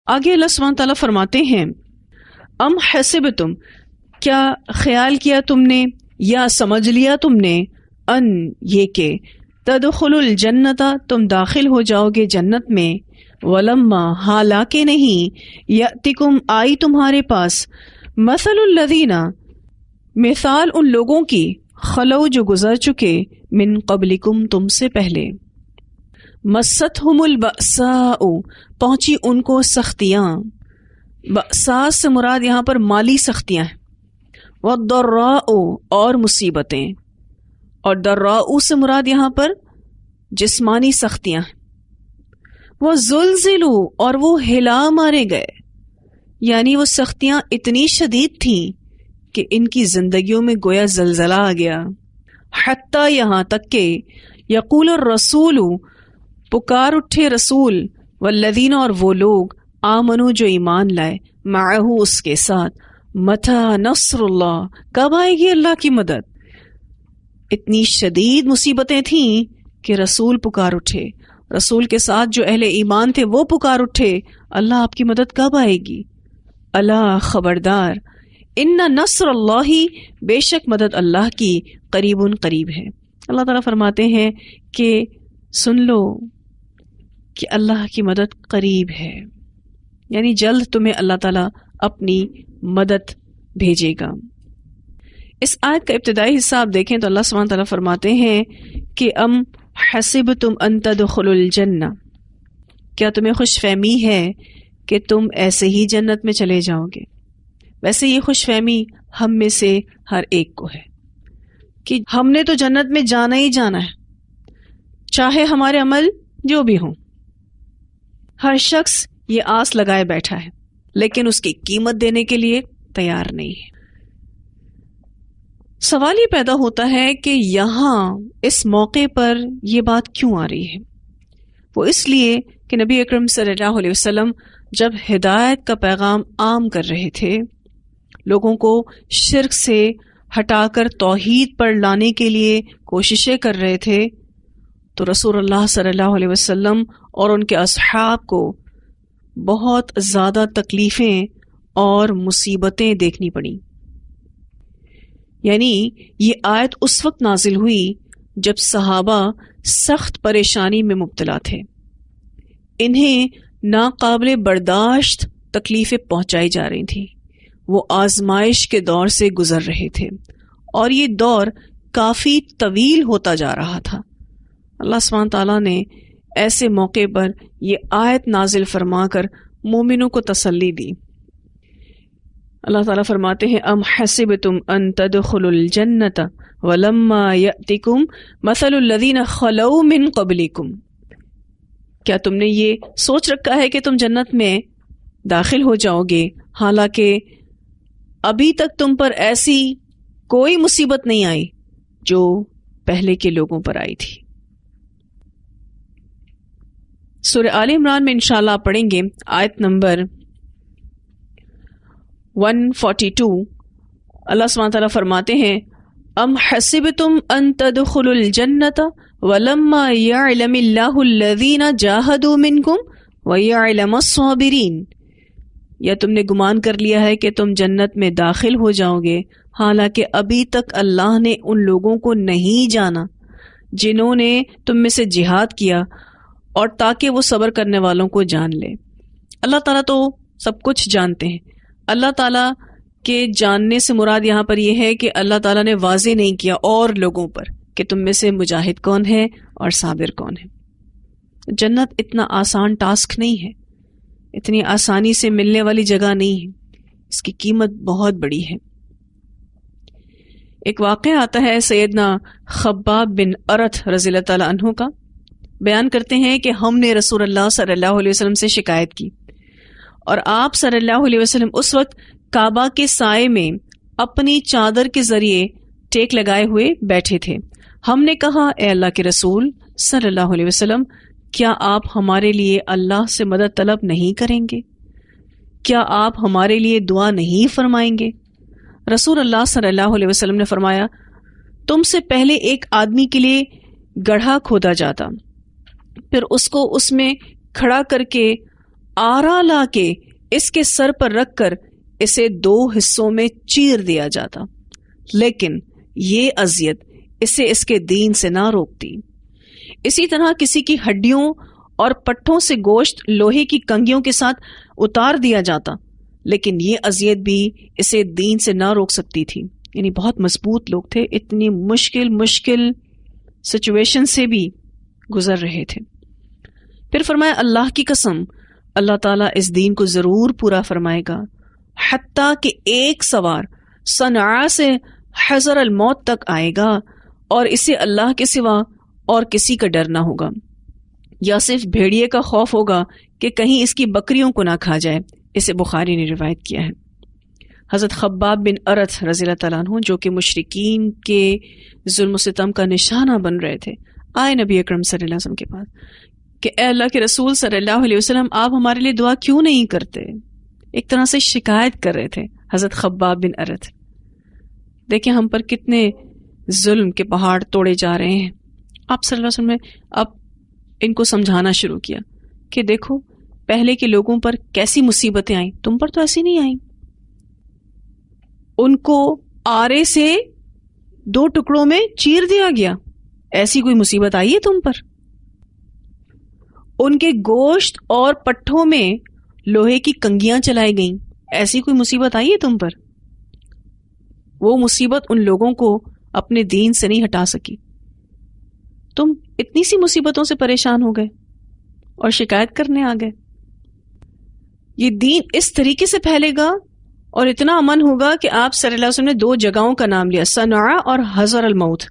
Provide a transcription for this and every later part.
آگے اللہ سبحانہ تعالیٰ فرماتے ہیں ام حسبتم، کیا خیال کیا تم نے یا سمجھ لیا تم نے، ان یہ کہ تدخلوا الجنت، تم داخل ہو جاؤ گے جنت میں، ولما حالانکہ نہیں، یأتکم آئی تمہارے پاس، مثل الذین مثال ان لوگوں کی، خلو جو گزر چکے، من قبلکم تم سے پہلے، مستہم البأساء پہنچی ان کو سختیاں، بأساء سے مراد یہاں پر مالی سختیاں ہیں، والضراء اور مصیبتیں، اور ضراء سے مراد یہاں پر جسمانی سختیاں ہیں، وزلزلوا اور وہ ہلا مارے گئے، یعنی وہ سختیاں اتنی شدید تھیں کہ ان کی زندگیوں میں گویا زلزلہ آ گیا، حتیٰ یہاں تک کہ یقول الرسول پکار اٹھے رسول، والذین اور وہ لوگ، آمنو جو ایمان لائے، معہ اس کے ساتھ، متی نصر اللہ کب آئے گی اللہ کی مدد۔ اتنی شدید مصیبتیں تھیں کہ رسول پکار اٹھے، رسول کے ساتھ جو اہل ایمان تھے وہ پکار اٹھے، اللہ آپ کی مدد کب آئے گی؟ اللہ خبردار، ان نصر اللہ بے شک مدد اللہ کی، قریب قریب ہے۔ اللہ تعالیٰ فرماتے ہیں کہ سن لو کہ اللہ کی مدد قریب ہے، یعنی جلد تمہیں اللہ تعالیٰ اپنی مدد بھیجے گا۔ اس آیت کا ابتدائی حصہ آپ دیکھیں تو اللہ سبحانہ تعالیٰ فرماتے ہیں کہ ام حسبتم ان تدخلوا الجنہ، کیا تمہیں خوش فہمی ہے کہ تم ایسے ہی جنت میں چلے جاؤ گے؟ ویسے یہ خوش فہمی ہم میں سے ہر ایک کو ہے کہ ہم نے تو جنت میں جانا ہی جانا ہے، چاہے ہمارے عمل جو بھی ہوں۔ ہر شخص یہ آس لگائے بیٹھا ہے، لیکن اس کی قیمت دینے کے لیے تیار نہیں ہے۔ سوال یہ پیدا ہوتا ہے کہ یہاں اس موقع پر یہ بات کیوں آ رہی ہے؟ وہ اس لیے کہ نبی اکرم صلی اللہ علیہ وسلم جب ہدایت کا پیغام عام کر رہے تھے، لوگوں کو شرک سے ہٹا کر توحید پر لانے کے لیے کوششیں کر رہے تھے، تو رسول اللہ صلی اللہ علیہ وسلم اور ان کے اصحاب کو بہت زیادہ تکلیفیں اور مصیبتیں دیکھنی پڑیں۔ یعنی یہ آیت اس وقت نازل ہوئی جب صحابہ سخت پریشانی میں مبتلا تھے، انہیں ناقابل برداشت تکلیفیں پہنچائی جا رہی تھیں، وہ آزمائش کے دور سے گزر رہے تھے اور یہ دور کافی طویل ہوتا جا رہا تھا۔ اللہ سبحانہ تعالیٰ نے ایسے موقع پر یہ آیت نازل فرما کر مومنوں کو تسلی دی۔ اللہ تعالیٰ فرماتے ہیں ام حسبتم ان تدخلوا الجنۃ ولما یأتکم مثل الذین خلو من قبلکم، کیا تم نے یہ سوچ رکھا ہے کہ تم جنت میں داخل ہو جاؤ گے حالانکہ ابھی تک تم پر ایسی کوئی مصیبت نہیں آئی جو پہلے کے لوگوں پر آئی تھی۔ سورہ آل عمران میں انشاءاللہ آپ پڑھیں گے آیت نمبر 142۔ اللہ سبحانہ تعالیٰ فرماتے ہیں ام حسبتم ان تدخلوا الجنۃ ولما یعلم اللہ الذین جاہدوا منکم ویعلم الصابرین، یا تم نے گمان کر لیا ہے کہ تم جنت میں داخل ہو جاؤ گے حالانکہ ابھی تک اللہ نے ان لوگوں کو نہیں جانا جنہوں نے تم میں سے جہاد کیا، اور تاکہ وہ صبر کرنے والوں کو جان لے۔ اللہ تعالیٰ تو سب کچھ جانتے ہیں۔ اللہ تعالیٰ کے جاننے سے مراد یہاں پر یہ ہے کہ اللہ تعالیٰ نے واضح نہیں کیا اور لوگوں پر کہ تم میں سے مجاہد کون ہے اور صابر کون ہے۔ جنت اتنا آسان ٹاسک نہیں ہے، اتنی آسانی سے ملنے والی جگہ نہیں ہے، اس کی قیمت بہت بڑی ہے۔ ایک واقعہ آتا ہے سیدنا خباب بن ارت رضی اللہ تعالیٰ عنہ کا، بیان کرتے ہیں کہ ہم نے رسول اللہ صلی اللہ علیہ وسلم سے شکایت کی، اور آپ صلی اللہ علیہ وسلم اس وقت کعبہ کے سائے میں اپنی چادر کے ذریعے ٹیک لگائے ہوئے بیٹھے تھے۔ ہم نے کہا اے اللہ کے رسول صلی اللہ علیہ وسلم، کیا آپ ہمارے لیے اللہ سے مدد طلب نہیں کریں گے؟ کیا آپ ہمارے لیے دعا نہیں فرمائیں گے؟ رسول اللہ صلی اللہ علیہ وسلم نے فرمایا، تم سے پہلے ایک آدمی کے لیے گڑھا کھودا جاتا، پھر اس کو اس میں کھڑا کر کے آرا لا کے اس کے سر پر رکھ کر اسے 2 حصوں میں چیر دیا جاتا، لیکن یہ اذیت اسے اس کے دین سے نہ روکتی۔ اسی طرح کسی کی ہڈیوں اور پٹھوں سے گوشت لوہے کی کنگھیوں کے ساتھ اتار دیا جاتا، لیکن یہ اذیت بھی اسے دین سے نہ روک سکتی تھی۔ یعنی بہت مضبوط لوگ تھے، اتنی مشکل سچویشن سے بھی گزر رہے تھے۔ پھر فرمایا اللہ کی قسم، اللہ تعالیٰ اس دین کو ضرور پورا فرمائے گا، حتیٰ کہ ایک سوار صنعاء سے حضر الموت تک آئے گا اور اسے اللہ کے سوا اور کسی کا ڈر نہ ہوگا، یا صرف بھیڑیے کا خوف ہوگا کہ کہیں اس کی بکریوں کو نہ کھا جائے۔ اسے بخاری نے روایت کیا ہے۔ حضرت خباب بن ارت رضی اللہ تعالیٰ عنہ جو کہ مشرکین کے ظلم و ستم کا نشانہ بن رہے تھے، آئے نبی اکرم صلی اللہ علیہ وسلم کے پاس کہ اے اللہ کے رسول صلی اللہ علیہ وسلم، آپ ہمارے لیے دعا کیوں نہیں کرتے؟ ایک طرح سے شکایت کر رہے تھے حضرت خباب بن ارت۔ دیکھیں ہم پر کتنے ظلم کے پہاڑ توڑے جا رہے ہیں۔ آپ صلی اللہ علیہ وسلم نے اب ان کو سمجھانا شروع کیا کہ دیکھو پہلے کے لوگوں پر کیسی مصیبتیں آئیں، تم پر تو ایسی نہیں آئیں۔ ان کو آرے سے 2 ٹکڑوں میں چیر دیا گیا، ایسی کوئی مصیبت آئی ہے تم پر؟ ان کے گوشت اور پٹھوں میں لوہے کی کنگھیاں چلائی گئیں، ایسی کوئی مصیبت آئی ہے تم پر؟ وہ مصیبت ان لوگوں کو اپنے دین سے نہیں ہٹا سکی، تم اتنی سی مصیبتوں سے پریشان ہو گئے اور شکایت کرنے آ گئے۔ یہ دین اس طریقے سے پھیلے گا اور اتنا امن ہوگا کہ آپ صلی اللہ علیہ وسلم نے 2 جگہوں کا نام لیا، صنعاء اور حضر الموت،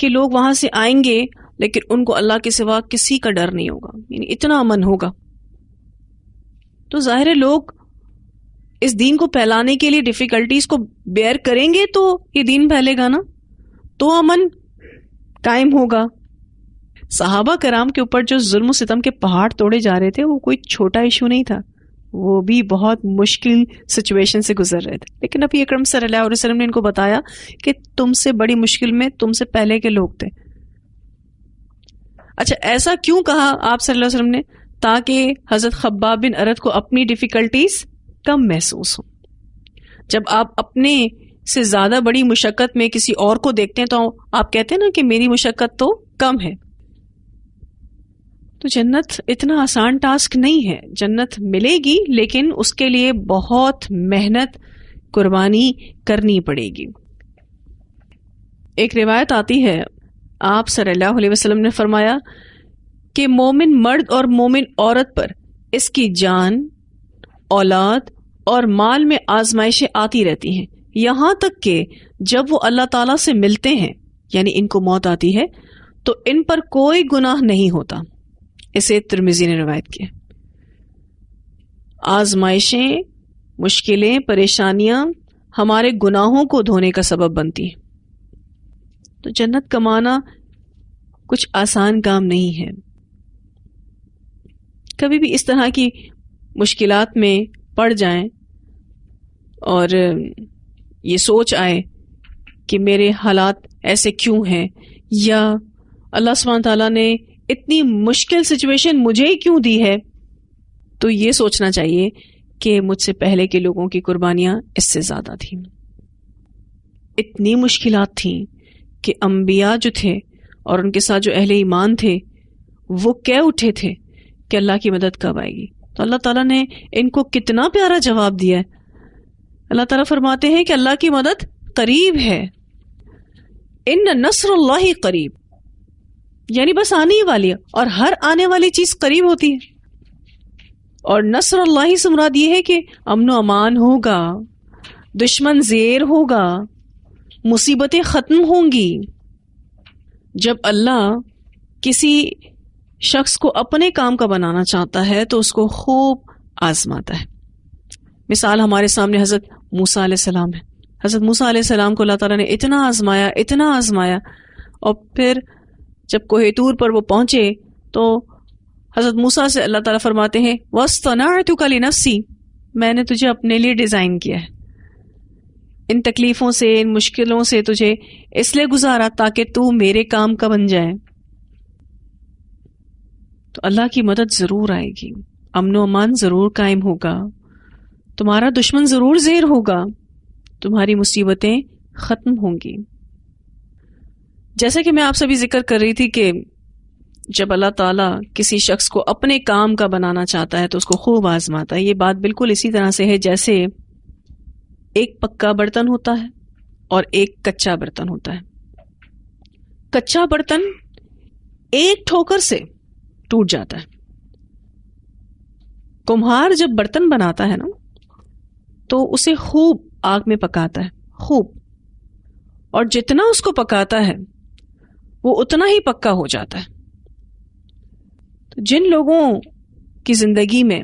کہ لوگ وہاں سے آئیں گے لیکن ان کو اللہ کے سوا کسی کا ڈر نہیں ہوگا، یعنی اتنا امن ہوگا۔ تو ظاہر ہے لوگ اس دین کو پھیلانے کے لیے ڈیفیکلٹیز کو بیئر کریں گے تو یہ دین پھیلے گا نا، تو امن قائم ہوگا۔ صحابہ کرام کے اوپر جو ظلم و ستم کے پہاڑ توڑے جا رہے تھے وہ کوئی چھوٹا ایشو نہیں تھا، وہ بھی بہت مشکل سچویشن سے گزر رہے تھے، لیکن نبی اکرم صلی اللہ علیہ وسلم نے ان کو بتایا کہ تم سے بڑی مشکل میں تم سے پہلے کے لوگ تھے۔ اچھا ایسا کیوں کہا آپ صلی اللہ علیہ وسلم نے؟ تاکہ حضرت خباب بن ارت کو اپنی ڈیفیکلٹیز کم محسوس ہو۔ جب آپ اپنے سے زیادہ بڑی مشقت میں کسی اور کو دیکھتے ہیں تو آپ کہتے ہیں نا کہ میری مشقت تو کم ہے۔ تو جنت اتنا آسان ٹاسک نہیں ہے، جنت ملے گی لیکن اس کے لیے بہت محنت قربانی کرنی پڑے گی۔ ایک روایت آتی ہے، آپ صلی اللہ علیہ وسلم نے فرمایا کہ مومن مرد اور مومن عورت پر اس کی جان، اولاد اور مال میں آزمائشیں آتی رہتی ہیں، یہاں تک کہ جب وہ اللہ تعالیٰ سے ملتے ہیں، یعنی ان کو موت آتی ہے، تو ان پر کوئی گناہ نہیں ہوتا۔ اسے ترمذی نے روایت کیا۔ آزمائشیں، مشکلیں، پریشانیاں ہمارے گناہوں کو دھونے کا سبب بنتی ہیں۔ تو جنت کمانا کچھ آسان کام نہیں ہے۔ کبھی بھی اس طرح کی مشکلات میں پڑ جائیں اور یہ سوچ آئے کہ میرے حالات ایسے کیوں ہیں، یا اللہ سبحانہ تعالیٰ نے اتنی مشکل سچویشن مجھے ہی کیوں دی ہے، تو یہ سوچنا چاہیے کہ مجھ سے پہلے کے لوگوں کی قربانیاں اس سے زیادہ تھیں۔ اتنی مشکلات تھیں کہ انبیاء جو تھے اور ان کے ساتھ جو اہل ایمان تھے وہ کہہ اٹھے تھے کہ اللہ کی مدد کب آئے گی، تو اللہ تعالیٰ نے ان کو کتنا پیارا جواب دیا ہے۔ اللہ تعالیٰ فرماتے ہیں کہ اللہ کی مدد قریب ہے، ان نصر اللہ قریب، یعنی بس آنے ہی والی ہے، اور ہر آنے والی چیز قریب ہوتی ہے۔ اور نصر اللہ سے مراد یہ ہے کہ امن و امان ہوگا، دشمن زیر ہوگا، مصیبتیں ختم ہوں گی۔ جب اللہ کسی شخص کو اپنے کام کا بنانا چاہتا ہے تو اس کو خوب آزماتا ہے۔ مثال ہمارے سامنے حضرت موسیٰ علیہ السلام ہے۔ حضرت موسیٰ علیہ السلام کو اللہ تعالیٰ نے اتنا آزمایا، اور پھر جب کوہ طور پر وہ پہنچے تو حضرت موسیٰ سے اللہ تعالیٰ فرماتے ہیں وَاصْطَنَعْتُكَ لِنَفْسِي، میں نے تجھے اپنے لیے ڈیزائن کیا ہے، ان تکلیفوں سے، ان مشکلوں سے تجھے اس لیے گزارا تاکہ تو میرے کام کا بن جائے۔ تو اللہ کی مدد ضرور آئے گی، امن و امان ضرور قائم ہوگا، تمہارا دشمن ضرور زیر ہوگا، تمہاری مصیبتیں ختم ہوں گی۔ جیسا کہ میں آپ سے بھی ذکر کر رہی تھی کہ جب اللہ تعالیٰ کسی شخص کو اپنے کام کا بنانا چاہتا ہے تو اس کو خوب آزماتا ہے۔ یہ بات بالکل اسی طرح سے ہے جیسے ایک پکا برتن ہوتا ہے اور ایک کچا برتن ہوتا ہے۔ کچا برتن ایک ٹھوکر سے ٹوٹ جاتا ہے۔ کمہار جب برتن بناتا ہے نا تو اسے خوب آگ میں پکاتا ہے، خوب، اور جتنا اس کو پکاتا ہے وہ اتنا ہی پکا ہو جاتا ہے۔ تو جن لوگوں کی زندگی میں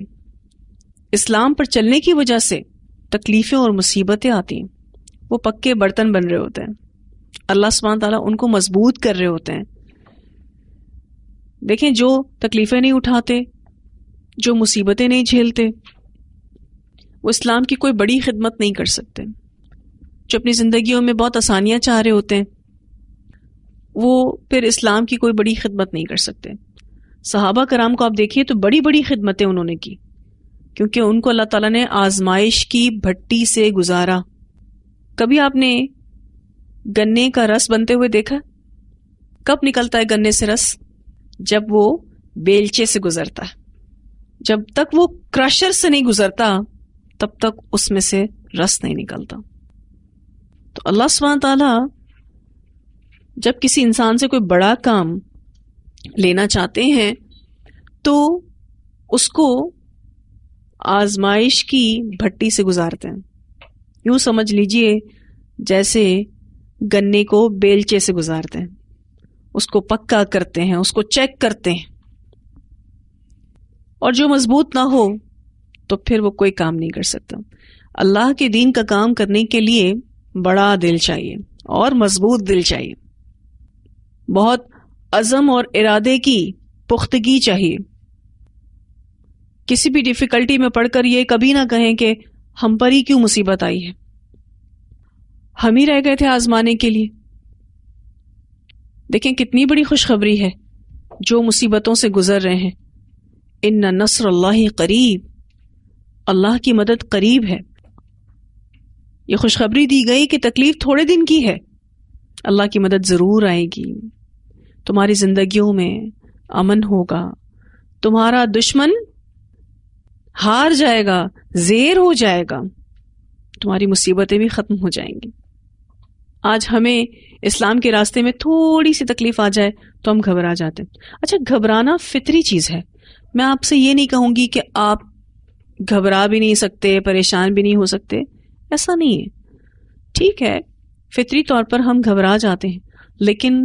اسلام پر چلنے کی وجہ سے تکلیفیں اور مصیبتیں آتی ہیں وہ پکے برتن بن رہے ہوتے ہیں، اللہ سبحانہ تعالیٰ ان کو مضبوط کر رہے ہوتے ہیں۔ دیکھیں جو تکلیفیں نہیں اٹھاتے، جو مصیبتیں نہیں جھیلتے، وہ اسلام کی کوئی بڑی خدمت نہیں کر سکتے۔ جو اپنی زندگیوں میں بہت آسانیاں چاہ رہے ہوتے ہیں وہ پھر اسلام کی کوئی بڑی خدمت نہیں کر سکتے۔ صحابہ کرام کو آپ دیکھیے تو بڑی بڑی خدمتیں انہوں نے کی، کیونکہ ان کو اللہ تعالیٰ نے آزمائش کی بھٹی سے گزارا۔ کبھی آپ نے گنے کا رس بنتے ہوئے دیکھا؟ کب نکلتا ہے گنے سے رس؟ جب وہ بیلچے سے گزرتا ہے۔ جب تک وہ کرشر سے نہیں گزرتا تب تک اس میں سے رس نہیں نکلتا۔ تو اللہ سبحانہ تعالیٰ جب کسی انسان سے کوئی بڑا کام لینا چاہتے ہیں تو اس کو آزمائش کی بھٹی سے گزارتے ہیں۔ یوں سمجھ لیجئے جیسے گنے کو بیلچے سے گزارتے ہیں، اس کو پکا کرتے ہیں، اس کو چیک کرتے ہیں، اور جو مضبوط نہ ہو تو پھر وہ کوئی کام نہیں کر سکتا۔ اللہ کے دین کا کام کرنے کے لیے بڑا دل چاہیے اور مضبوط دل چاہیے، بہت عزم اور ارادے کی پختگی چاہیے۔ کسی بھی ڈیفیکلٹی میں پڑھ کر یہ کبھی نہ کہیں کہ ہم پر ہی کیوں مصیبت آئی ہے، ہم ہی رہ گئے تھے آزمانے کے لیے۔ دیکھیں کتنی بڑی خوشخبری ہے جو مصیبتوں سے گزر رہے ہیں۔ ان نصر اللہ قریب، اللہ کی مدد قریب ہے۔ یہ خوشخبری دی گئی کہ تکلیف تھوڑے دن کی ہے، اللہ کی مدد ضرور آئے گی، تمہاری زندگیوں میں امن ہوگا، تمہارا دشمن ہار جائے گا، زیر ہو جائے گا، تمہاری مصیبتیں بھی ختم ہو جائیں گی۔ آج ہمیں اسلام کے راستے میں تھوڑی سی تکلیف آ جائے تو ہم گھبرا جاتے ہیں۔ اچھا، گھبرانا فطری چیز ہے، میں آپ سے یہ نہیں کہوں گی کہ آپ گھبرا بھی نہیں سکتے، پریشان بھی نہیں ہو سکتے، ایسا نہیں ہے۔ ٹھیک ہے، فطری طور پر ہم گھبرا جاتے ہیں، لیکن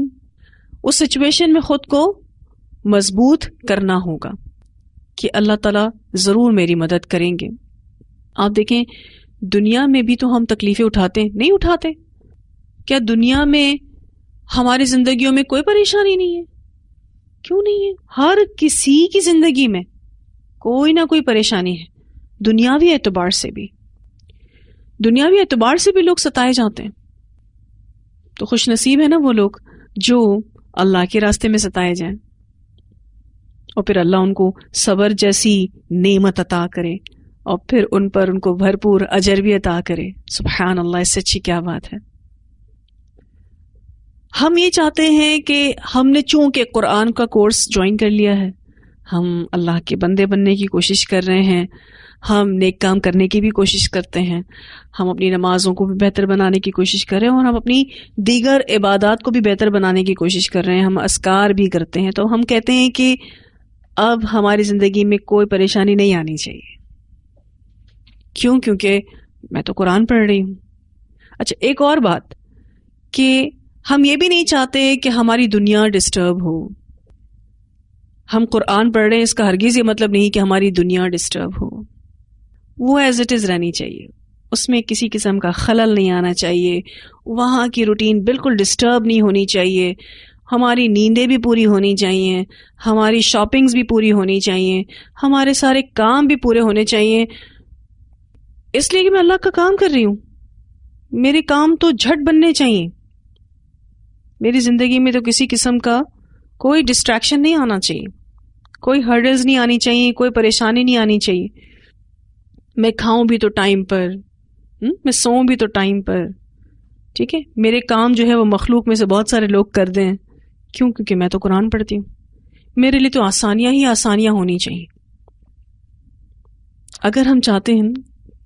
اس سچویشن میں خود کو مضبوط کرنا ہوگا کہ اللہ تعالیٰ ضرور میری مدد کریں گے۔ آپ دیکھیں دنیا میں بھی تو ہم تکلیفیں اٹھاتے ہیں، نہیں اٹھاتے؟ کیا دنیا میں ہماری زندگیوں میں کوئی پریشانی نہیں ہے؟ کیوں نہیں ہے؟ ہر کسی کی زندگی میں کوئی نہ کوئی پریشانی ہے، دنیاوی اعتبار سے بھی، دنیاوی اعتبار سے بھی لوگ ستائے جاتے ہیں۔ تو خوش نصیب ہے نا وہ لوگ جو اللہ کے راستے میں ستائے جائیں، اور پھر اللہ ان کو صبر جیسی نعمت عطا کرے اور پھر ان پر ان کو بھرپور اجر بھی عطا کرے۔ سبحان اللہ، اس سے اچھی کیا بات ہے۔ ہم یہ چاہتے ہیں کہ ہم نے چونکہ قرآن کا کورس جوائن کر لیا ہے، ہم اللہ کے بندے بننے کی کوشش کر رہے ہیں، ہم نیک کام کرنے کی بھی کوشش کرتے ہیں، ہم اپنی نمازوں کو بھی بہتر بنانے کی کوشش کر رہے ہیں، اور ہم اپنی دیگر عبادات کو بھی بہتر بنانے کی کوشش کر رہے ہیں، ہم اذکار بھی کرتے ہیں، تو ہم کہتے ہیں کہ اب ہماری زندگی میں کوئی پریشانی نہیں آنی چاہیے۔ کیوں؟ کیونکہ میں تو قرآن پڑھ رہی ہوں۔ اچھا، ایک اور بات کہ ہم یہ بھی نہیں چاہتے کہ ہماری دنیا ڈسٹرب ہو۔ ہم قرآن پڑھ رہے ہیں، اس کا ہرگز یہ مطلب نہیں کہ ہماری دنیا ڈسٹرب ہو، وہ ایز اٹ از رہنی چاہیے، اس میں کسی قسم کا خلل نہیں آنا چاہیے، وہاں کی روٹین بالکل ڈسٹرب نہیں ہونی چاہیے، ہماری نیندیں بھی پوری ہونی چاہیے، ہماری شاپنگز بھی پوری ہونی چاہیے، ہمارے سارے کام بھی پورے ہونے چاہیے، اس لیے کہ میں اللہ کا کام کر رہی ہوں، میرے کام تو جھٹ بننے چاہیے، میری زندگی میں تو کسی قسم کا کوئی ڈسٹریکشن نہیں آنا چاہیے، کوئی ہرڈلز نہیں آنی چاہیے، کوئی پریشانی نہیں آنی چاہیے. میں کھاؤں بھی تو ٹائم پر، میں سوؤں بھی تو ٹائم پر، ٹھیک ہے. میرے کام جو ہے وہ مخلوق میں سے بہت سارے لوگ کر دیں. کیوں؟ کیونکہ میں تو قرآن پڑھتی ہوں. میرے لیے تو آسانیاں ہی آسانیاں ہونی چاہیے. اگر ہم چاہتے ہیں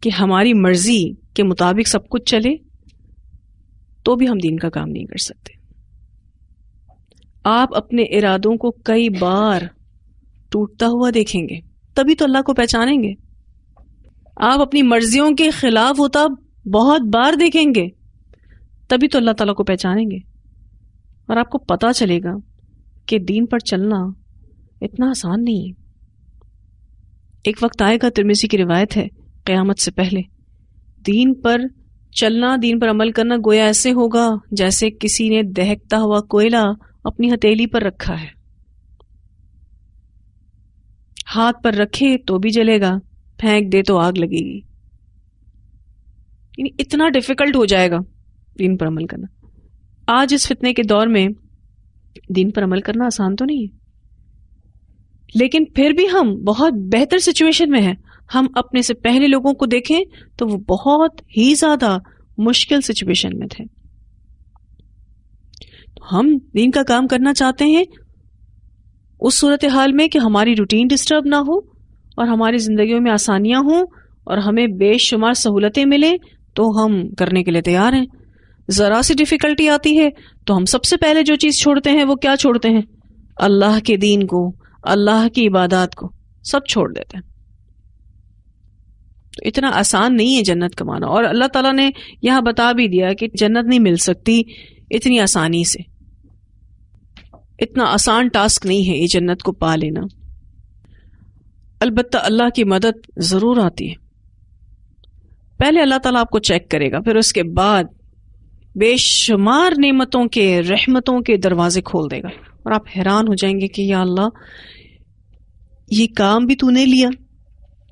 کہ ہماری مرضی کے مطابق سب کچھ چلے تو بھی ہم دین کا کام نہیں کر سکتے. آپ اپنے ارادوں کو کئی بار ٹوٹتا ہوا دیکھیں گے تبھی تو اللہ کو پہچانیں گے. آپ اپنی مرضیوں کے خلاف ہوتا بہت بار دیکھیں گے تبھی تو اللہ تعالیٰ کو پہچانیں گے. اور آپ کو پتا چلے گا کہ دین پر چلنا اتنا آسان نہیں ہے. ایک وقت آئے گا، ترمذی کی روایت ہے، قیامت سے پہلے دین پر چلنا، دین پر عمل کرنا گویا ایسے ہوگا جیسے کسی نے دہکتا ہوا کوئلہ اپنی ہتھیلی پر رکھا ہے. ہاتھ پر رکھے تو بھی جلے گا، پھینک دے تو آگ لگے گی. یعنی اتنا ڈیفیکلٹ ہو جائے گا دین پر عمل کرنا. آج اس فتنے کے دور میں دین پر عمل کرنا آسان تو نہیں ہے، لیکن پھر بھی ہم بہت بہتر سچویشن میں ہیں. ہم اپنے سے پہلے لوگوں کو دیکھیں تو وہ بہت ہی زیادہ مشکل سچویشن میں تھے. ہم دین کا کام کرنا چاہتے ہیں اس صورتحال میں کہ ہماری روٹین ڈسٹرب نہ ہو اور ہماری زندگیوں میں آسانیاں ہوں اور ہمیں بے شمار سہولتیں ملیں تو ہم کرنے کے لیے تیار ہیں. ذرا سی ڈیفیکلٹی آتی ہے تو ہم سب سے پہلے جو چیز چھوڑتے ہیں وہ کیا چھوڑتے ہیں؟ اللہ کے دین کو، اللہ کی عبادات کو، سب چھوڑ دیتے ہیں. تو اتنا آسان نہیں ہے جنت کمانا. اور اللہ تعالیٰ نے یہاں بتا بھی دیا کہ جنت نہیں مل سکتی اتنی آسانی سے. اتنا آسان ٹاسک نہیں ہے یہ جنت کو پا لینا. البتہ اللہ کی مدد ضرور آتی ہے. پہلے اللہ تعالیٰ آپ کو چیک کرے گا، پھر اس کے بعد بے شمار نعمتوں کے، رحمتوں کے دروازے کھول دے گا اور آپ حیران ہو جائیں گے کہ یا اللہ یہ کام بھی تو نے لیا،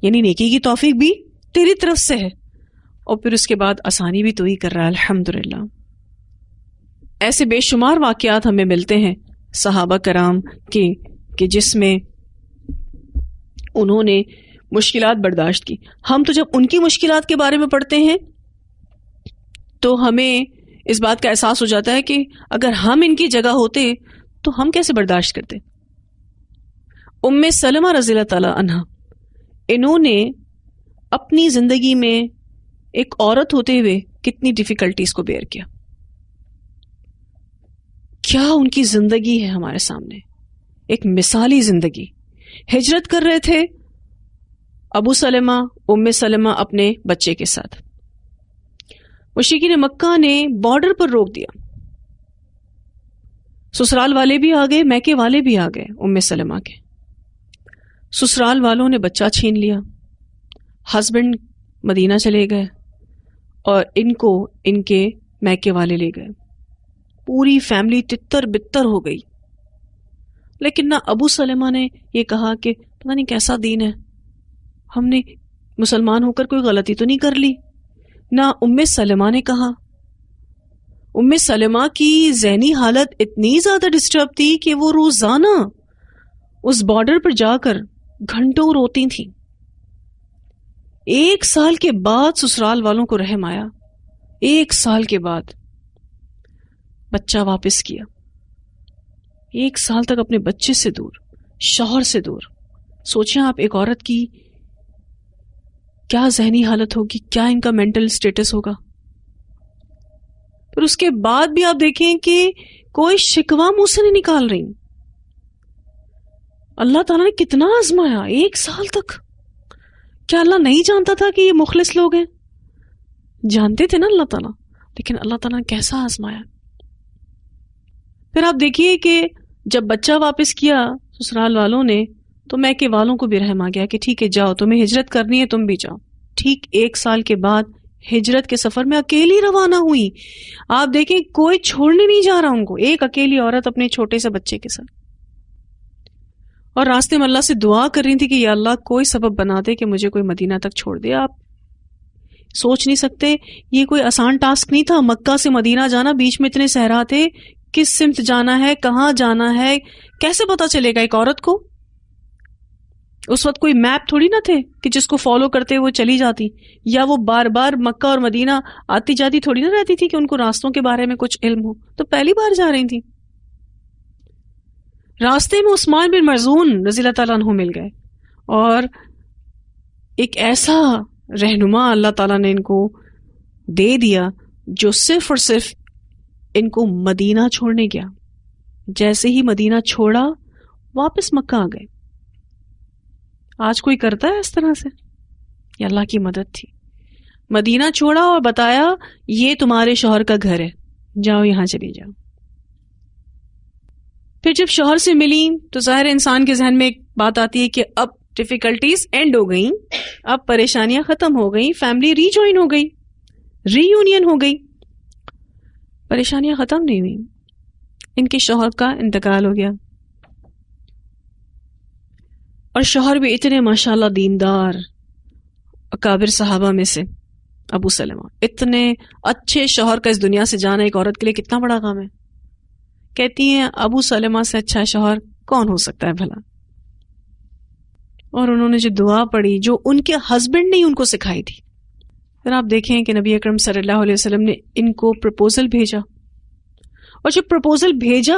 یعنی نیکی کی توفیق بھی تیری طرف سے ہے، اور پھر اس کے بعد آسانی بھی تو ہی کر رہا ہے. الحمدللہ. ایسے بے شمار واقعات ہمیں ملتے ہیں صحابہ کرام کے کہ جس میں انہوں نے مشکلات برداشت کی. ہم تو جب ان کی مشکلات کے بارے میں پڑھتے ہیں تو ہمیں اس بات کا احساس ہو جاتا ہے کہ اگر ہم ان کی جگہ ہوتے تو ہم کیسے برداشت کرتے. ام سلمہ رضی اللہ تعالی عنہا، انہوں نے اپنی زندگی میں ایک عورت ہوتے ہوئے کتنی ڈیفیکلٹیز کو بیئر کیا. کیا ان کی زندگی ہے ہمارے سامنے، ایک مثالی زندگی. ہجرت کر رہے تھے ابو سلمہ، ام سلمہ اپنے بچے کے ساتھ. مشرکین مکہ نے بارڈر پر روک دیا. سسرال والے بھی آ گئے، میکے والے بھی آ گئے. ام سلمہ کے سسرال والوں نے بچہ چھین لیا، ہسبینڈ مدینہ چلے گئے اور ان کو ان کے میکے والے لے گئے. پوری فیملی تتر بتر ہو گئی. لیکن نہ ابو سلمہ نے یہ کہا کہ پتہ نہیں کیسا دین ہے، ہم نے مسلمان ہو کر کوئی غلطی تو نہیں کر لی. نہ ام سلمہ نے کہا. ام سلمہ کی ذہنی حالت اتنی زیادہ ڈسٹرب تھی کہ وہ روزانہ اس بارڈر پر جا کر گھنٹوں روتی تھیں. 1 سال کے بعد سسرال والوں کو رحم آیا. 1 سال کے بعد بچہ واپس کیا. 1 سال تک اپنے بچے سے دور، شوہر سے دور. سوچیں آپ ایک عورت کی کیا ذہنی حالت ہوگی، کیا ان کا مینٹل سٹیٹس ہوگا. پھر اس کے بعد بھی آپ دیکھیں کہ کوئی شکوہ منہ سے نہیں نکال رہی. اللہ تعالیٰ نے کتنا آزمایا 1 سال تک. کیا اللہ نہیں جانتا تھا کہ یہ مخلص لوگ ہیں؟ جانتے تھے نا اللہ تعالیٰ، لیکن اللہ تعالیٰ نے کیسا آزمایا. پھر آپ دیکھیے کہ جب بچہ واپس کیا سسرال والوں نے تو میکے والوں کو بھی رحم آ گیا کہ ٹھیک ہے جاؤ، تمہیں ہجرت کرنی ہے تم بھی جاؤ. ٹھیک 1 سال کے بعد ہجرت کے سفر میں اکیلی روانہ ہوئی. آپ دیکھیں کوئی چھوڑنے نہیں جا رہا ان کو، ایک اکیلی عورت اپنے چھوٹے سے بچے کے ساتھ. اور راستے میں اللہ سے دعا کر رہی تھی کہ یا اللہ کوئی سبب بنا دے کہ مجھے کوئی مدینہ تک چھوڑ دے. آپ سوچ نہیں سکتے یہ کوئی آسان ٹاسک نہیں تھا. مکہ سے مدینہ جانا، بیچ میں اتنے صحرا تھے، کس سمت جانا ہے، کہاں جانا ہے، کیسے پتا چلے گا ایک عورت کو. اس وقت کوئی میپ تھوڑی نہ تھے کہ جس کو فالو کرتے وہ چلی جاتی، یا وہ بار بار مکہ اور مدینہ آتی جاتی تھوڑی نہ رہتی تھی کہ ان کو راستوں کے بارے میں کچھ علم ہو، تو پہلی بار جا رہی تھی. راستے میں عثمان بن مرزون رضی اللہ تعالیٰ عنہ مل گئے، اور ایک ایسا رہنما اللہ تعالیٰ نے ان کو دے دیا جو صرف اور صرف ان کو مدینہ چھوڑنے گیا. جیسے ہی مدینہ چھوڑا واپس مکہ آ گئے. آج کوئی کرتا ہے اس طرح سے؟ یہ اللہ کی مدد تھی. مدینہ چھوڑا اور بتایا یہ تمہارے شوہر کا گھر ہے، جاؤ یہاں چلی جاؤ. پھر جب شوہر سے ملی تو ظاہر انسان کے ذہن میں ایک بات آتی ہے کہ اب ڈیفیکلٹیز اینڈ ہو گئیں، اب پریشانیاں ختم ہو گئیں، فیملی ری جوائن ہو گئی، ری یونین ہو گئی. پریشانیاں ختم نہیں ہوئی، ان کے شوہر کا انتقال ہو گیا. اور شوہر بھی اتنے ماشاءاللہ دیندار، اکابر صحابہ میں سے ابو سلمہ، اتنے اچھے شوہر کا اس دنیا سے جانا ایک عورت کے لیے کتنا بڑا غم ہے. کہتی ہیں ابو سلمہ سے اچھا شوہر کون ہو سکتا ہے بھلا. اور انہوں نے جو دعا پڑھی جو ان کے ہسبینڈ نے ان کو سکھائی تھی. پھر آپ دیکھیں کہ نبی اکرم صلی اللہ علیہ وسلم نے ان کو پرپوزل بھیجا، اور جب پرپوزل بھیجا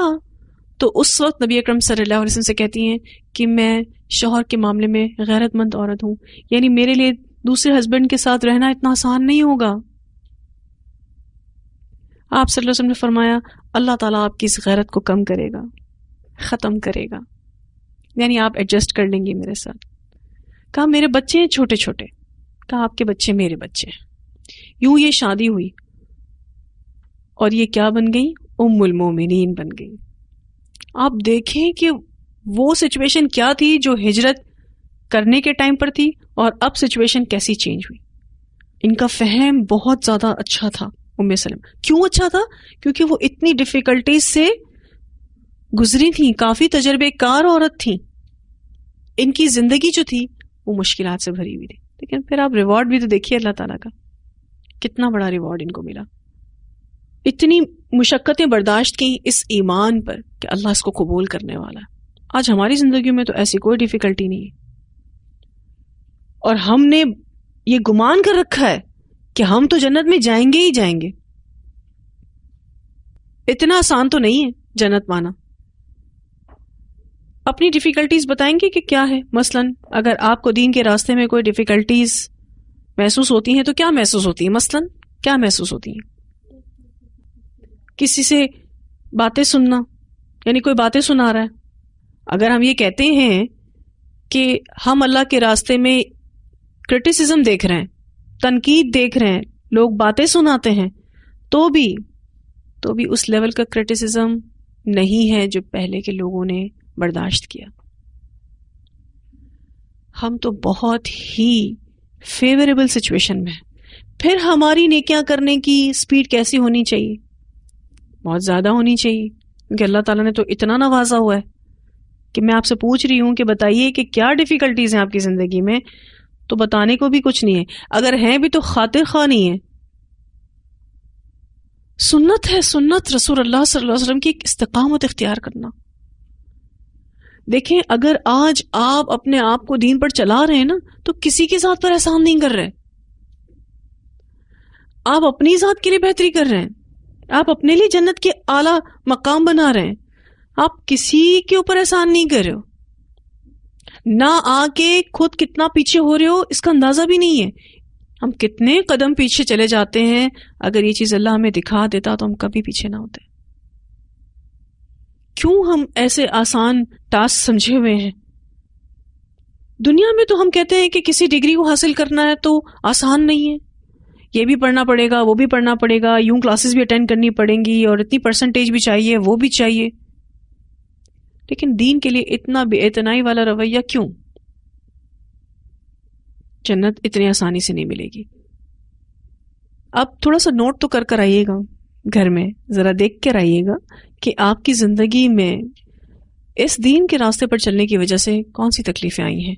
تو اس وقت نبی اکرم صلی اللہ علیہ وسلم سے کہتی ہیں کہ میں شوہر کے معاملے میں غیرت مند عورت ہوں، یعنی میرے لیے دوسرے ہسبینڈ کے ساتھ رہنا اتنا آسان نہیں ہوگا. آپ صلی اللہ علیہ وسلم نے فرمایا اللہ تعالیٰ آپ کی اس غیرت کو کم کرے گا، ختم کرے گا، یعنی آپ ایڈجسٹ کر لیں گے میرے ساتھ. کہا میرے بچے ہیں چھوٹے چھوٹے، کہا آپ کے بچے میرے بچے ہیں. یوں یہ شادی ہوئی اور یہ کیا بن گئی؟ ام المومنین بن گئی. آپ دیکھیں کہ وہ سچویشن کیا تھی جو ہجرت کرنے کے ٹائم پر تھی، اور اب سچویشن کیسی چینج ہوئی. ان کا فہم بہت زیادہ اچھا تھا. ام سلمہ کیوں اچھا تھا؟ کیونکہ وہ اتنی ڈیفیکلٹیز سے گزری تھیں، کافی تجربے کار عورت تھیں. ان کی زندگی جو تھی وہ مشکلات سے بھری ہوئی تھی. لیکن پھر آپ ریوارڈ بھی تو دیکھیے اللہ تعالیٰ کا، کتنا بڑا ریوارڈ ان کو ملا. اتنی مشقتیں برداشت کی اس ایمان پر کہ اللہ اس کو قبول کرنے والا ہے. آج ہماری زندگی میں تو ایسی کوئی ڈیفیکلٹی نہیں ہے، اور ہم نے یہ گمان کر رکھا ہے کہ ہم تو جنت میں جائیں گے ہی جائیں گے. اتنا آسان تو نہیں ہے جنت پانا. اپنی ڈیفیکلٹیز بتائیں گے کہ کیا ہے. مثلا اگر آپ کو دین کے راستے میں کوئی ڈیفیکلٹیز محسوس ہوتی ہیں تو کیا محسوس ہوتی ہیں؟ مثلا کیا محسوس ہوتی ہیں؟ کسی سے باتیں سننا، یعنی کوئی باتیں سنا رہا ہے. اگر ہم یہ کہتے ہیں کہ ہم اللہ کے راستے میں کرٹیسزم دیکھ رہے ہیں، تنقید دیکھ رہے ہیں، لوگ باتیں سناتے ہیں، تو بھی اس لیول کا کرٹیسزم نہیں ہے جو پہلے کے لوگوں نے برداشت کیا. ہم تو بہت ہی فیوریبل سچویشن میں ہیں. پھر ہماری نیکیاں کرنے کی سپیڈ کیسی ہونی چاہیے؟ بہت زیادہ ہونی چاہیے، کیونکہ اللہ تعالیٰ نے تو اتنا نوازا ہوا ہے کہ میں آپ سے پوچھ رہی ہوں کہ بتائیے کہ کیا ڈیفیکلٹیز ہیں آپ کی زندگی میں، تو بتانے کو بھی کچھ نہیں ہے. اگر ہیں بھی تو خاطر خواہ نہیں ہے. سنت ہے، سنت رسول اللہ صلی اللہ علیہ وسلم کی استقامت اختیار کرنا. دیکھیں اگر آج آپ اپنے آپ کو دین پر چلا رہے ہیں نا تو کسی کی ذات پر احسان نہیں کر رہے، آپ اپنی ذات کے لیے بہتری کر رہے ہیں، آپ اپنے لیے جنت کے اعلیٰ مقام بنا رہے ہیں. آپ کسی کے اوپر احسان نہیں کر رہے ہو، نہ آ کے خود کتنا پیچھے ہو رہے ہو اس کا اندازہ بھی نہیں ہے. ہم کتنے قدم پیچھے چلے جاتے ہیں، اگر یہ چیز اللہ ہمیں دکھا دیتا تو ہم کبھی پیچھے نہ ہوتے. کیوں ہم ایسے آسان ٹاسک سمجھے ہوئے ہیں؟ دنیا میں تو ہم کہتے ہیں کہ کسی ڈگری کو حاصل کرنا ہے تو آسان نہیں ہے، یہ بھی پڑھنا پڑے گا، وہ بھی پڑھنا پڑے گا، یوں کلاسز بھی اٹینڈ کرنی پڑیں گی، اور اتنی پرسنٹیج بھی چاہیے، وہ بھی چاہیے. لیکن دین کے لیے اتنا بے اعتنائی والا رویہ کیوں؟ جنت اتنی آسانی سے نہیں ملے گی. اب تھوڑا سا نوٹ تو کر آئیے گا گھر میں، ذرا دیکھ کر آئیے گا کہ آپ کی زندگی میں اس دین کے راستے پر چلنے کی وجہ سے کون سی تکلیفیں آئی ہیں،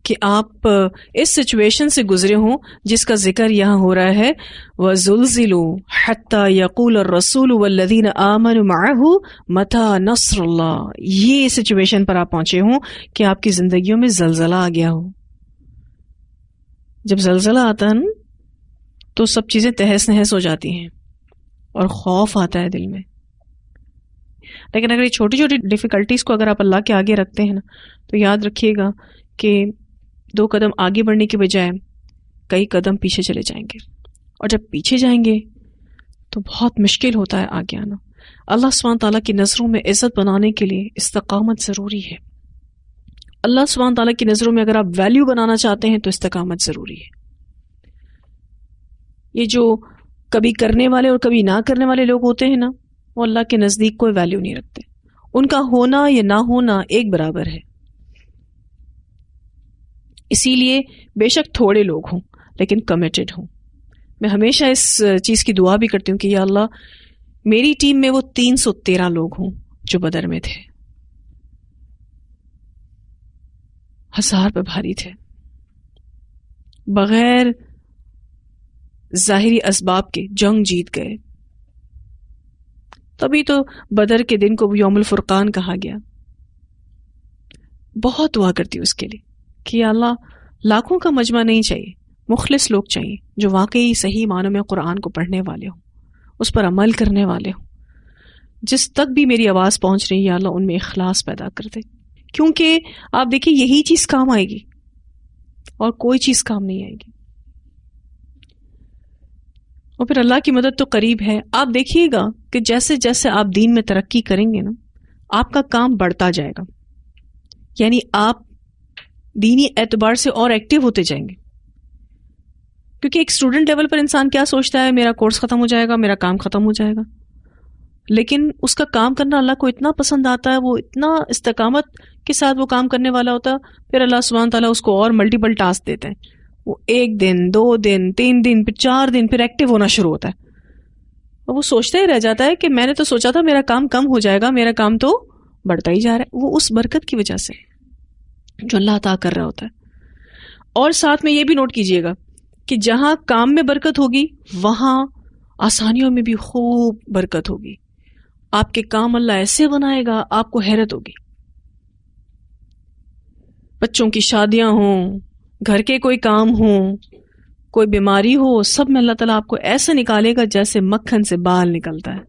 کہ آپ اس سچویشن سے گزرے ہوں جس کا ذکر یہاں ہو رہا ہے وَزُلْزِلُوا حَتَّى يَقُولَ الرَّسُولُ وَالَّذِينَ آمَنُوا مَعَهُ مَتَى نَصْرُ اللَّهِ. یہ سچویشن پر آپ پہنچے ہوں کہ آپ کی زندگیوں میں زلزلہ آ گیا ہو. جب زلزلہ آتا ہے نا تو سب چیزیں تہس نہس ہو جاتی ہیں اور خوف آتا ہے دل میں. لیکن اگر یہ چھوٹی چھوٹی ڈیفیکلٹیز کو اگر آپ اللہ کے آگے رکھتے ہیں نا تو یاد رکھیے گا کہ 2 قدم آگے بڑھنے کے بجائے کئی قدم پیچھے چلے جائیں گے، اور جب پیچھے جائیں گے تو بہت مشکل ہوتا ہے آگے آنا. اللہ سبحانہ تعالیٰ کی نظروں میں عزت بنانے کے لیے استقامت ضروری ہے. اللہ سبحانہ تعالیٰ کی نظروں میں اگر آپ ویلیو بنانا چاہتے ہیں تو استقامت ضروری ہے. یہ جو کبھی کرنے والے اور کبھی نہ کرنے والے لوگ ہوتے ہیں نا، وہ اللہ کے نزدیک کوئی ویلیو نہیں رکھتے. ان کا ہونا یا نہ ہونا ایک برابر ہے. اسی لیے بے شک تھوڑے لوگ ہوں لیکن کمیٹڈ ہوں. میں ہمیشہ اس چیز کی دعا بھی کرتی ہوں کہ یا اللہ میری ٹیم میں وہ 313 لوگ ہوں جو بدر میں تھے، 1000 پہ بھاری تھے، بغیر ظاہری اسباب کے جنگ جیت گئے. تبھی تو بدر کے دن کو یوم الفرقان کہا گیا. بہت دعا کرتی ہوں اس کے لیے کہ یا اللہ لاکھوں کا مجمع نہیں چاہیے، مخلص لوگ چاہیے جو واقعی صحیح معنوں میں قرآن کو پڑھنے والے ہوں، اس پر عمل کرنے والے ہوں. جس تک بھی میری آواز پہنچ رہی ہے یا اللہ ان میں اخلاص پیدا کر دے، کیونکہ آپ دیکھیں یہی چیز کام آئے گی اور کوئی چیز کام نہیں آئے گی. اور پھر اللہ کی مدد تو قریب ہے. آپ دیکھیے گا کہ جیسے جیسے آپ دین میں ترقی کریں گے نا آپ کا کام بڑھتا جائے گا، یعنی آپ دینی اعتبار سے اور ایکٹیو ہوتے جائیں گے. کیونکہ ایک اسٹوڈنٹ لیول پر انسان کیا سوچتا ہے، میرا کورس ختم ہو جائے گا، میرا کام ختم ہو جائے گا. لیکن اس کا کام کرنا اللہ کو اتنا پسند آتا ہے، وہ اتنا استقامت کے ساتھ وہ کام کرنے والا ہوتا ہے. پھر اللہ سبحانہ تعالیٰ اس کو اور ملٹیپل ٹاسک دیتے ہیں. وہ 1 دن 2 دن 3 دن پھر 4 دن پھر ایکٹیو ہونا شروع ہوتا ہے. اور وہ سوچتا ہی رہ جاتا ہے کہ میں نے تو سوچا تھا میرا کام کم ہو جائے گا، میرا کام تو بڑھتا ہی جا رہا ہے. وہ اس برکت کی وجہ سے جو اللہ عطا کر رہا ہوتا ہے. اور ساتھ میں یہ بھی نوٹ کیجئے گا کہ جہاں کام میں برکت ہوگی وہاں آسانیوں میں بھی خوب برکت ہوگی. آپ کے کام اللہ ایسے بنائے گا آپ کو حیرت ہوگی. بچوں کی شادیاں ہوں، گھر کے کوئی کام ہوں، کوئی بیماری ہو، سب میں اللہ تعالیٰ آپ کو ایسے نکالے گا جیسے مکھن سے بال نکلتا ہے.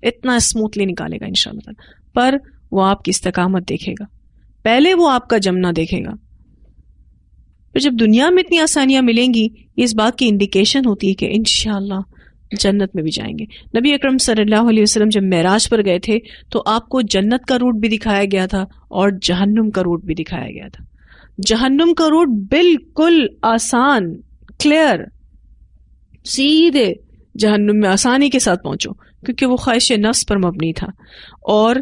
اتنا اسموتھلی نکالے گا انشاءاللہ تعالیٰ. پر وہ آپ کی استقامت دیکھے گا. پہلے وہ آپ کا جمنا دیکھے گا. پھر جب دنیا میں اتنی آسانیاں ملیں گی یہ اس بات کی انڈیکیشن ہوتی ہے کہ انشاءاللہ جنت میں بھی جائیں گے. نبی اکرم صلی اللہ علیہ وسلم جب معراج پر گئے تھے تو آپ کو جنت کا روٹ بھی دکھایا گیا تھا اور جہنم کا روٹ بھی دکھایا گیا تھا. جہنم کا روٹ بالکل آسان، کلیئر، سیدھے جہنم میں آسانی کے ساتھ پہنچو کیونکہ وہ خواہش نفس پر مبنی تھا. اور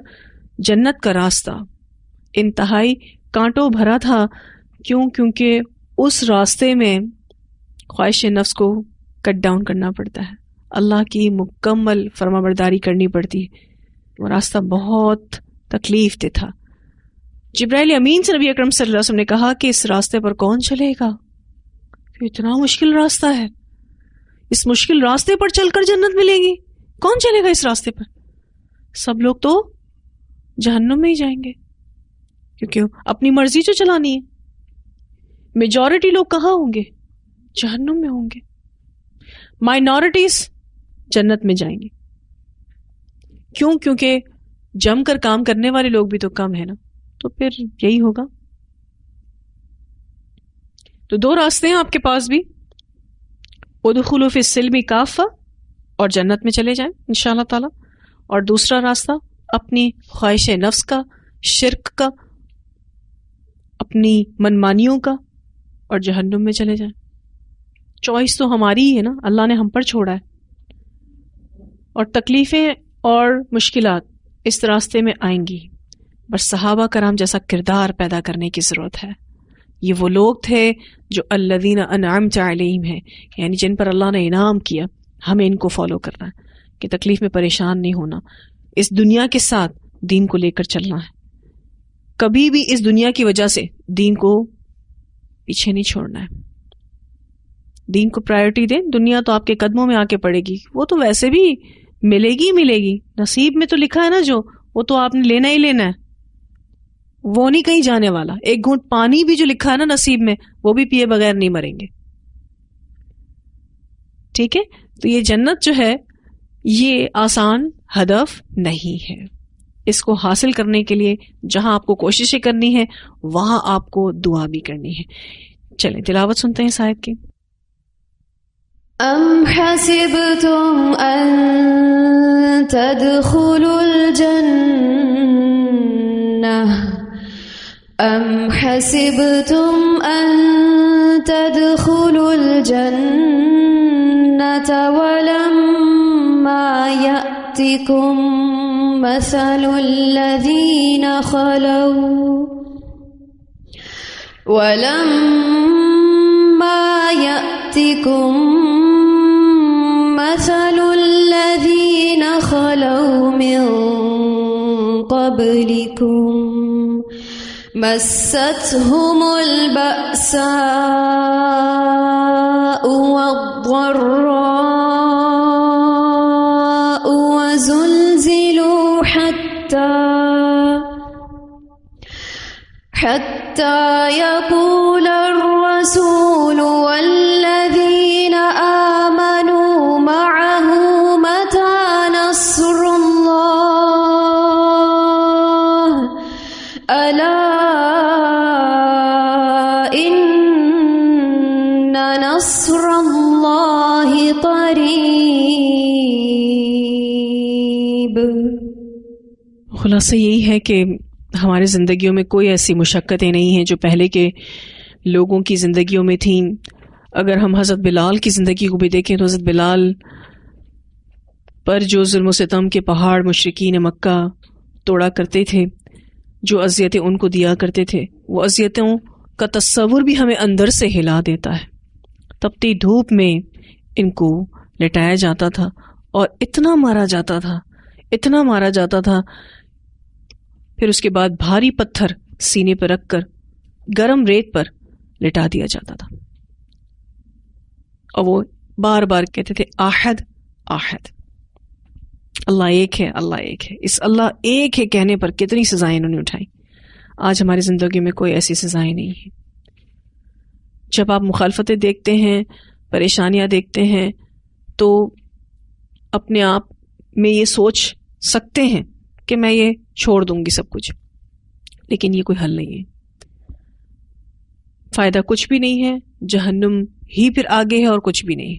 جنت کا راستہ انتہائی کانٹوں بھرا تھا. کیونکہ اس راستے میں خواہش نفس کو کٹ ڈاؤن کرنا پڑتا ہے، اللہ کی مکمل فرمانبرداری کرنی پڑتی ہے. وہ راستہ بہت تکلیف دہ تھا. جبرائیل امین سے نبی اکرم صلی اللہ علیہ وسلم نے کہا کہ اس راستے پر کون چلے گا، اتنا مشکل راستہ ہے، اس مشکل راستے پر چل کر جنت ملے گی، کون چلے گا اس راستے پر؟ سب لوگ تو جہنم میں ہی جائیں گے کیونکہ اپنی مرضی جو چلانی ہے. میجورٹی لوگ کہاں ہوں گے؟ جہنم میں ہوں گے. مائنورٹیز جنت میں جائیں گے. کیونکہ جم کر کام کرنے والے لوگ بھی تو کم ہے نا، تو پھر یہی ہوگا. تو 2 راستے ہیں آپ کے پاس بھی، ادخلوا فی السلم کافہ اور جنت میں چلے جائیں انشاءاللہ تعالی. اور دوسرا راستہ اپنی خواہش نفس کا، شرک کا، اپنی منمانیوں کا، اور جہنم میں چلے جائیں. چوائس تو ہماری ہی ہے نا، اللہ نے ہم پر چھوڑا ہے. اور تکلیفیں اور مشکلات اس راستے میں آئیں گی، بس صحابہ کرام جیسا کردار پیدا کرنے کی ضرورت ہے. یہ وہ لوگ تھے جو الذین انعمت علیہم ہیں، یعنی جن پر اللہ نے انعام کیا. ہمیں ان کو فالو کرنا ہے کہ تکلیف میں پریشان نہیں ہونا، اس دنیا کے ساتھ دین کو لے کر چلنا ہے. کبھی بھی اس دنیا کی وجہ سے دین کو پیچھے نہیں چھوڑنا ہے. دین کو پرائرٹی دیں. دنیا تو آپ کے قدموں میں آ کے پڑے گی, وہ تو ویسے بھی ملے گی. نصیب میں تو لکھا ہے نا جو, وہ تو آپ نے لینا ہی لینا ہے, وہ نہیں کہیں جانے والا. ایک گھونٹ پانی بھی جو لکھا ہے نا نصیب میں, وہ بھی پیے بغیر نہیں مریں گے. ٹھیک ہے, تو یہ جنت جو ہے یہ آسان ہدف نہیں ہے. اس کو حاصل کرنے کے لیے جہاں آپ کو کوششیں کرنی ہے وہاں آپ کو دعا بھی کرنی ہے. چلیں تلاوت سنتے ہیں اس آیت کی. ام حسبتم ان تدخلوا الجنة ولما يأتكم مثل الذين خلوا من قبلكم مستهم البأساء والضراء وزلزلوا حتى يقول الرسول والذين آمنوا معه متى نصر الله ألا إن نصر الله قريب. خلاصہ یہی ہے کہ ہماری زندگیوں میں کوئی ایسی مشقتیں نہیں ہیں جو پہلے کے لوگوں کی زندگیوں میں تھیں. اگر ہم حضرت بلال کی زندگی کو بھی دیکھیں تو حضرت بلال پر جو ظلم و ستم کے پہاڑ مشرکین مکہ توڑا کرتے تھے, جو اذیتیں ان کو دیا کرتے تھے, وہ اذیتوں کا تصور بھی ہمیں اندر سے ہلا دیتا ہے. تپتی دھوپ میں ان کو لٹایا جاتا تھا اور اتنا مارا جاتا تھا, پھر اس کے بعد بھاری پتھر سینے پر رکھ کر گرم ریت پر لٹا دیا جاتا تھا, اور وہ بار بار کہتے تھے آحد آحد, اللہ ایک ہے, اللہ ایک ہے. اس اللہ ایک ہے کہنے پر کتنی سزائیں انہوں نے اٹھائیں. آج ہماری زندگی میں کوئی ایسی سزائیں نہیں ہیں. جب آپ مخالفتیں دیکھتے ہیں, پریشانیاں دیکھتے ہیں, تو اپنے آپ میں یہ سوچ سکتے ہیں کہ میں یہ چھوڑ دوں گی سب کچھ, لیکن یہ کوئی حل نہیں ہے. فائدہ کچھ بھی نہیں ہے, جہنم ہی پھر آگے ہے اور کچھ بھی نہیں.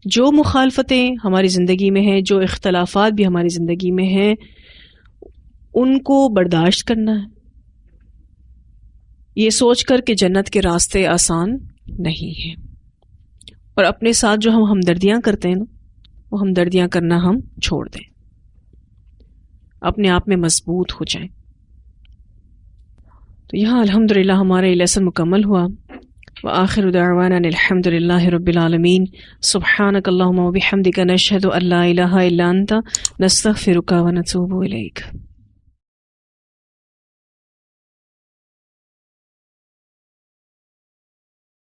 جو مخالفتیں ہماری زندگی میں ہیں, جو اختلافات بھی ہماری زندگی میں ہیں, ان کو برداشت کرنا ہے, یہ سوچ کر کہ جنت کے راستے آسان نہیں ہیں. اور اپنے ساتھ جو ہم ہمدردیاں کرتے ہیں نا, وہ ہمدردیاں کرنا ہم چھوڑ دیں, اپنے آپ میں مضبوط ہو جائیں. تو یہاں الحمدللہ ہمارا یہ لیسن مکمل ہوا. وآخر دعوانا الحمد للہ رب العالمین. سبحانک اللہم وبحمدک نشہد ان لا الہ الا انت نستغفرک ونتوب الیک.